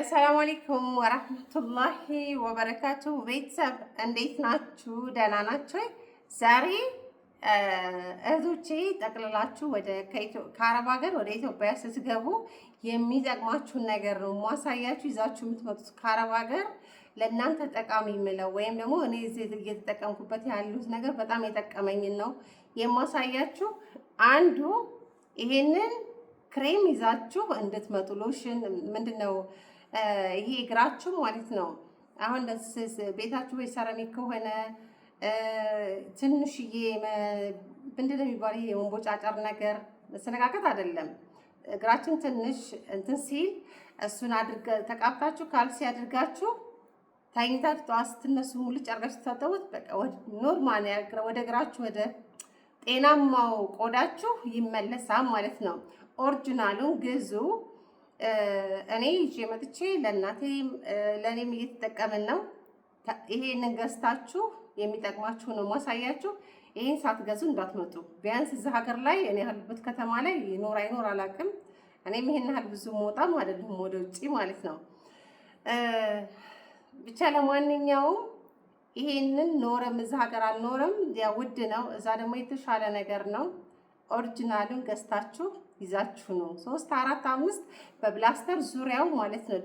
ሰላም አለይኩም ወራህመቱላሂ ወበረካቱ። ቤተሰብ እንዴት ናችሁ? ደህና ናችሁ? ዛሬ እህቶቼ ጠቅልላችሁ ወደ ከአረብ ሀገር ወደ ኢትዮጵያ ስትገቡ የሚጠቅማችሁን ነገር ነው ማሳያችሁ። ይዛችሁ የምትመጡት ከአረብ ሀገር ለእናንተ ጠቃሚ የምለው ወይም ደግሞ እኔ እዚህ እየተጠቀምኩበት ያሉት ነገር በጣም የጠቀመኝን ነው የማሳያችሁ። አንዱ ይሄንን ክሬም ይዛችሁ እንድትመጡ ሎሽን ምንድነው ይሄ እግራችሁ ማለት ነው። አሁን ቤታችሁ ወይ ሰራሚክ ከሆነ ትንሽዬ ምንድነው የሚባለው ይሄ ወንቦጫጨር ነገር መሰነካከት አይደለም። እግራችን ትንሽ እንትን ሲል እሱን ተቃብታችሁ ካልሲ አድርጋችሁ ታይኝታችሁ ጠዋት ስትነሱ ሙልጭ አድርጋችሁ ታጠቡት። በቃ ኖርማል ወደ እግራችሁ ወደ ጤናማው ቆዳችሁ ይመለሳል ማለት ነው። ኦሪጂናሉን ግዙ። እኔ ይዤ መጥቼ ለእናቴም ለእኔም እየተጠቀምን ነው። ይሄንን ገዝታችሁ የሚጠቅማችሁ ነው ማሳያችሁ። ይሄን ሳትገዙ እንዳትመጡ። ቢያንስ እዚህ ሀገር ላይ እኔ ያለሁበት ከተማ ላይ ይኖር አይኖር አላውቅም። እኔም ይሄን ያህል ብዙ መውጣም አይደለም ወደ ውጪ ማለት ነው። ብቻ ለማንኛውም ይሄንን ኖረም እዛ ሀገር አልኖረም ያ ውድ ነው። እዛ ደግሞ የተሻለ ነገር ነው። ኦሪጂናሉን ገዝታችሁ ይዛችሁ ነው 3 4 5 በፕላስተር ዙሪያው ማለት ነው።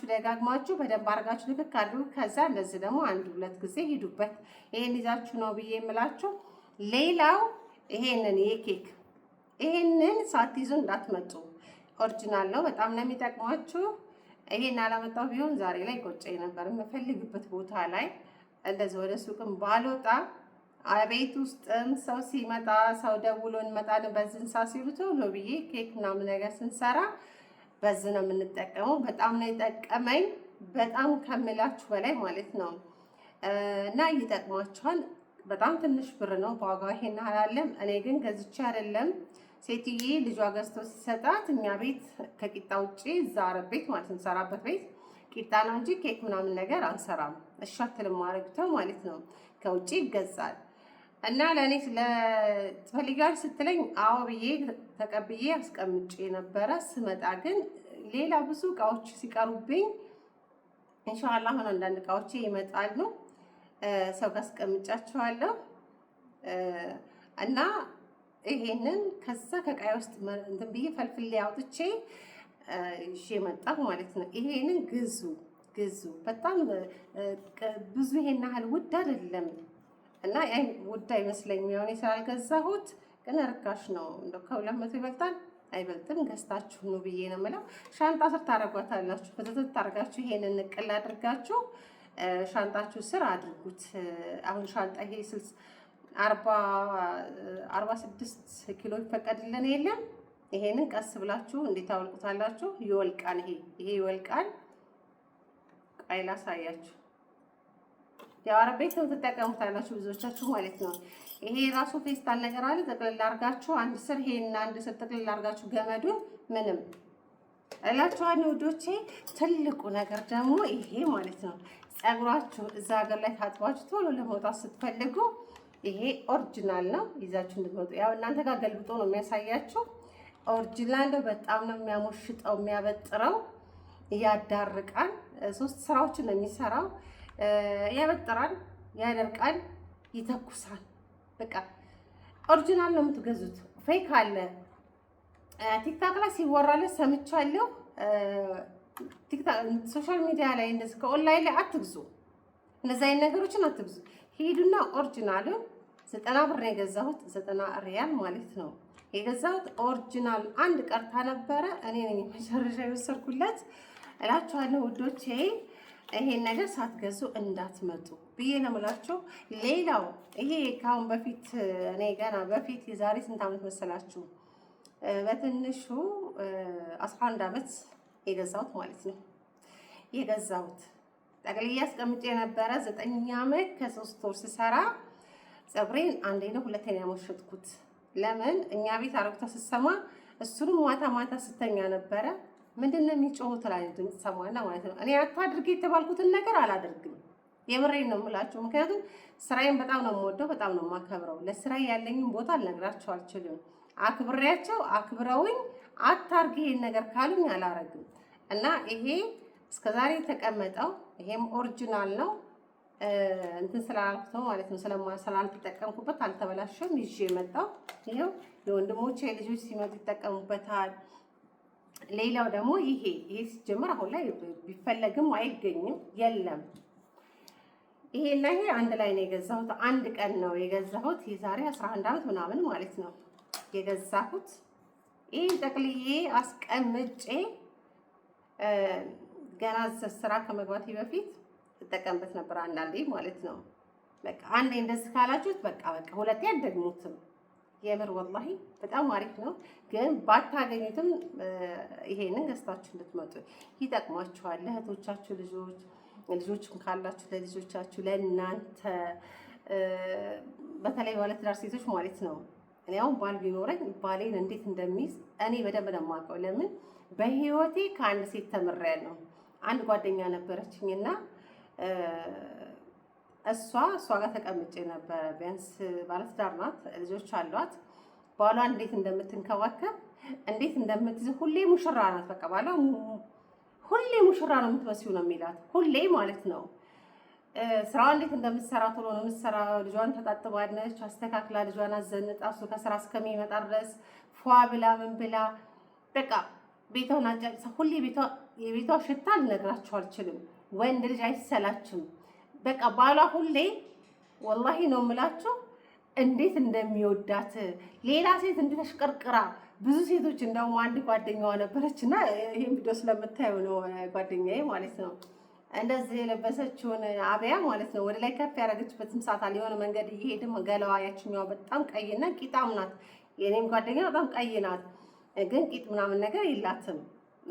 ደጋግማችሁ በደንብ አድርጋችሁ ልክ አድርጉ። ከዛ እንደዚህ ደግሞ 1-2 ጊዜ ሂዱበት። ይሄን ይዛችሁ ነው ብዬ የምላችሁ። ሌላው ይሄንን የኬክ ይሄንን ሳትይዙ እንዳትመጡ። ኦሪጂናል ነው። በጣም ነው የሚጠቅማችሁ። ይሄን አላመጣው ቢሆን ዛሬ ላይ ቆጨኝ ነበር። የምፈልግበት ቦታ ላይ እንደዚህ ወደ ሱቅም ባልወጣ ቤት ውስጥም ሰው ሲመጣ ሰው ደውሎ እንመጣለን በዚህ ሰዓት ሲሉ ቶሎ ብዬ ኬክ ምናምን ነገር ስንሰራ በዚህ ነው የምንጠቀመው። በጣም ነው የጠቀመኝ፣ በጣም ከምላችሁ በላይ ማለት ነው። እና ይጠቅማችኋል። በጣም ትንሽ ብር ነው በዋጋው ይሄን አላለም። እኔ ግን ገዝቼ አይደለም ሴትዬ ልጇ ገዝቶ ሲሰጣት እኛ ቤት ከቂጣ ውጪ እዛ አረብ ቤት ማለት እንሰራበት ቤት ቂጣ ነው እንጂ ኬክ ምናምን ነገር አንሰራም። እሻትልም አረግተው ማለት ነው ከውጪ ይገዛል። እና ለኔ ትፈልጊያለሽ ስትለኝ አዎ ብዬ ተቀብዬ አስቀምጬ ነበረ። ስመጣ ግን ሌላ ብዙ እቃዎች ሲቀሩብኝ ኢንሻአላህ አሁን አንዳንድ እቃዎች ይመጣሉ። ሰው ጋር አስቀምጫቸዋለሁ እና ይሄንን ከዛ ከቃይ ውስጥ እንትን ብዬ ፈልፍሌ አውጥቼ እሺ መጣሁ ማለት ነው። ይሄንን ግዙ። በጣም ብዙ ይሄን ያህል ውድ አይደለም እና ውድ አይመስለኝም። ያው እኔ ስላልገዛሁት ግን ርካሽ ነው። እንደው ከ200 ይበልጣል አይበልጥም። ገዝታችሁ ነው ብዬ ነው የምለው። ሻንጣ ስር ታረጓታላችሁ። በተተት ታርጋችሁ ይሄንን ንቅል አድርጋችሁ ሻንጣችሁ ስር አድርጉት። አሁን ሻንጣ ይሄ 46 ኪሎ ይፈቀድልን የለም። ይሄንን ቀስ ብላችሁ እንዴት ታወልቁታላችሁ? ይወልቃል። ይሄ ይወልቃል። ቆይ ላሳያችሁ። ያው አረብ ቤት ነው ተጠቀሙታላችሁ ብዙዎቻችሁ ማለት ነው። ይሄ ራሱ ፌስታል ነገር አለ። ጠቅልል አድርጋችሁ አንድ ስር ይሄና አንድ ስር ጠቅልል አድርጋችሁ ገመዱን ምንም እላችኋለሁ ውዶቼ። ትልቁ ነገር ደግሞ ይሄ ማለት ነው። ፀጉራችሁ እዛ ሀገር ላይ ታጥባችሁ ቶሎ ለመውጣት ስትፈልጉ ይሄ ኦሪጂናል ነው ይዛችሁ እንድትመጡ። ያው እናንተ ጋር ገልብጦ ነው የሚያሳያችሁ። ኦሪጂናል ነው። በጣም ነው የሚያሞሽጠው፣ የሚያበጥረው፣ ያዳርቃል። 3 ስራዎችን ነው የሚሰራው። ያበጥራል፣ ያደርቃል፣ ይተኩሳል። በቃ ኦሪጂናል ነው የምትገዙት። ፌክ አለ ቲክታክ ላይ ሲወራለት ሰምቻለሁ። ቲክታክ ሶሻል ሚዲያ ላይ እንደዚህ ከኦንላይን ላይ አትግዙ። እንደዚህ አይነት ነገሮችን አትግዙ። ሂዱና ኦሪጂናሉን 90 ብር ነው የገዛሁት። 90 ሪያል ማለት ነው የገዛሁት። ኦሪጂናል አንድ ቀርታ ነበረ። እኔ ነኝ መጨረሻ የወሰድኩለት እላችኋለሁ ውዶቼ። ይሄን ነገር ሳትገዙ እንዳትመጡ ብዬ ነው የምላችሁ። ሌላው ይሄ ካሁን በፊት እኔ ገና በፊት የዛሬ ስንት ዓመት መሰላችሁ? በትንሹ 11 ዓመት የገዛሁት ማለት ነው። የገዛሁት ጠቅልዬ አስቀምጬ የነበረ 9 ዓመት ከ3 ወር ስሰራ ፀጉሬን አንዴ ነው ሁለቴ ነው ያሞሸጥኩት። ለምን እኛ ቤት አረግታ ስትሰማ እሱንም ማታ ስተኛ ነበረ። ምንድነው የሚጮሁት ላይ ድምጽ ሰማና ማለት ነው። እኔ አታድርጊ የተባልኩትን ነገር አላደርግም። የምሬን ነው የምላችሁ። ምክንያቱም ስራዬን በጣም ነው የምወደው፣ በጣም ነው የማከብረው። ለስራዬ ያለኝን ቦታ ልነግራችሁ አልችልም። አክብሬያቸው አክብረውኝ አታርጊ ይሄን ነገር ካሉኝ አላረግም። እና ይሄ እስከዛሬ የተቀመጠው ይሄም ኦሪጂናል ነው። እንትን ስላልኩት ነው ማለት ነው። ስላልተጠቀምኩበት አልተበላሸም። ይዤ የመጣው ይሄው የወንድሞቼ ልጆች ሲመጡ ይጠቀሙበታል። ሌላው ደግሞ ይሄ ሲጀምር አሁን ላይ ቢፈለግም አይገኝም፣ የለም። ይሄና ይሄ አንድ ላይ ነው የገዛሁት። አንድ ቀን ነው የገዛሁት። የዛሬ 11 ዓመት ምናምን ማለት ነው የገዛሁት። ይሄን ጠቅልዬ አስቀምጬ ገና ስራ ከመግባቴ በፊት ተጠቀምበት ነበር አንዳንዴ ማለት ነው። በቃ አንዴ እንደዚህ ካላችሁት በቃ ሁለቴ አትደግሙትም። የምር ወላሂ በጣም አሪፍ ነው። ግን ባታገኙትም ይሄንን ገዝታችሁ እንድትመጡ ይጠቅማችኋል። ለእህቶቻችሁ ልጆችም ካላችሁ ለልጆቻችሁ፣ ለእናንተ በተለይ ባለትዳር ሴቶች ማለት ነው። እኔ አሁን ባል ቢኖረኝ ባሌን እንዴት እንደሚይዝ እኔ በደንብ ነው የማውቀው። ለምን በህይወቴ ከአንድ ሴት ተምሬያለሁ። አንድ ጓደኛ ነበረችኝና እሷ ጋር ተቀምጬ ነበረ። ቢያንስ ባለትዳር ናት፣ ልጆች አሏት። ባሏን እንዴት እንደምትንከባከብ እንዴት እንደምትይዝ፣ ሁሌ ሙሽራ ናት። በቃ ባሏ ሁሌ ሙሽራ ነው የምትመስዩ ነው የሚላት፣ ሁሌ ማለት ነው። ስራዋ እንዴት እንደምትሰራ ቶሎ ነው የምትሰራ። ልጇን ተጣጥባለች፣ አስተካክላ ልጇን አዘንጣ እሱ ከስራ እስከሚመጣ ድረስ ፏ ብላ ምን ብላ በቃ ቤቷን አጨርሳ፣ ሁሌ የቤቷ ሽታ ልነግራችሁ አልችልም። ወንድ ልጅ አይሰላችም። በቃ ባሏ ሁሌ ወላሂ ነው የምላችሁ እንዴት እንደሚወዳት ሌላ ሴት እንደተሽቀርቅራ ብዙ ሴቶች እንደውም አንድ ጓደኛዋ ነበረች እና ይሄን ቪዲዮ ስለምታየው ነው ጓደኛዬ ማለት ነው እንደዚህ የለበሰችውን አብያ ማለት ነው ወደ ላይ ከፍ ያደረገችበትም ሰዓት አለ። የሆነ መንገድ እየሄድን ገለዋ ያችኛዋ በጣም ቀይና ቂጣም ናት። የኔም ጓደኛ በጣም ቀይ ናት፣ ግን ቂጥ ምናምን ነገር የላትም።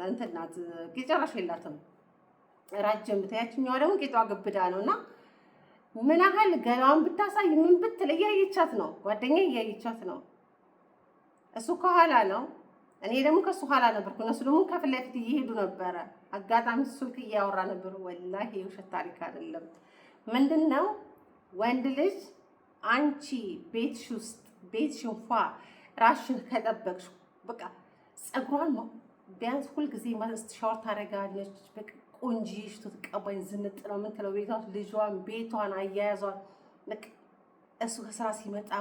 እንትን ናት፣ ቂጥ ጭራሽ የላትም። ራጀም ብታያችኛዋ ደግሞ ቂጧ ግብዳ ነውና ምን ያህል ገላዋን ብታሳይ ምን ብትል እያየቻት ነው፣ ጓደኛ እያየቻት ነው። እሱ ከኋላ ነው፣ እኔ ደግሞ ከሱ ኋላ ነበርኩ። እነሱ ደግሞ ከፊት ለፊት እየሄዱ ነበረ። አጋጣሚ ስልክ እያወራ ነበር። ወላሂ የውሸት ታሪክ አይደለም። ምንድነው ወንድ ልጅ አንቺ ቤትሽ ውስጥ ቤትሽን ፏ ራስሽን ከጠበቅሽ በቃ ፀጉሯን ቢያንስ ሁልጊዜ ማለት ሻወር ታደርጋለች። በቃ ቆንጂ ሽቶ ትቀባኝ ዝንጥ ነው የምትለው። ቤቷ ልጇን ቤቷን አያያዟን በቃ እሱ ከስራ ሲመጣ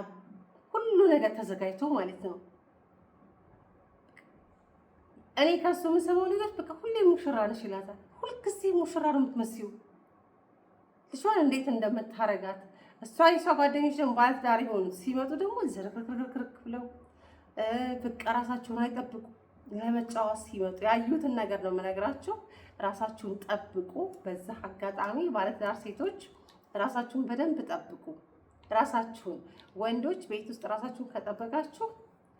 ሁሉ ነገር ተዘጋጅቶ ማለት ነው። እኔ ከሱ የምሰማው ነገር በቃ ሁሌ ሙሽራ ነሽ ይላታል። ሁልጊዜ ሙሽራ ነው የምትመስዪው። ልጇን እንዴት እንደምታረጋት እሷ የሷ ጓደኞች ደግሞ ባለትዳር የሆኑት ሲመጡ ደግሞ ዝርክርክርክ ብለው በቃ ራሳቸውን አይጠብቁ። ለመጫወት ሲመጡ ያዩትን ነገር ነው የምነግራቸው። ራሳችሁን ጠብቁ። በዛ አጋጣሚ ባለትዳር ሴቶች ራሳችሁን በደንብ ጠብቁ። ራሳችሁን ወንዶች ቤት ውስጥ ራሳችሁን ከጠበቃችሁ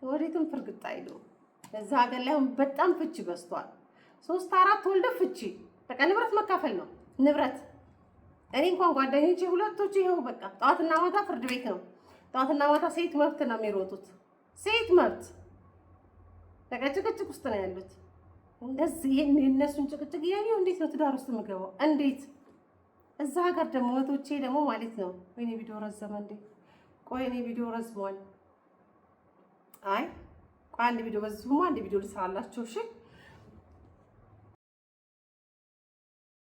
ወዴትም ፍርግጥ አይሉ። እዛ ሀገር ላይ በጣም ፍቺ በዝቷል። 3 4 ወልደ ፍቺ በቃ ንብረት መካፈል ነው ንብረት። እኔ እንኳን ጓደኞቼ ሁለቶቹ ይኸው በቃ ጠዋትና ማታ ፍርድ ቤት ነው። ጠዋትና ማታ ሴት መብት ነው የሚሮጡት። ሴት መብት በቃ ጭቅጭቅ ውስጥ ነው ያሉት። እንደዚህ የእነሱን ጭቅጭቅ እያየሁ እንዴት ነው ትዳር ውስጥ የምገባው? እንዴት እዛ ሀገር ደግሞ እህቶቼ ደግሞ ማለት ነው። ወይኔ ቪዲዮ ረዘመ እንዴ? ቆይ እኔ ቪዲዮ ረዝሟል። አይ ቆይ አንድ ቪዲዮ በዚሁማ አንድ ቪዲዮ ልስራላችሁ እሺ።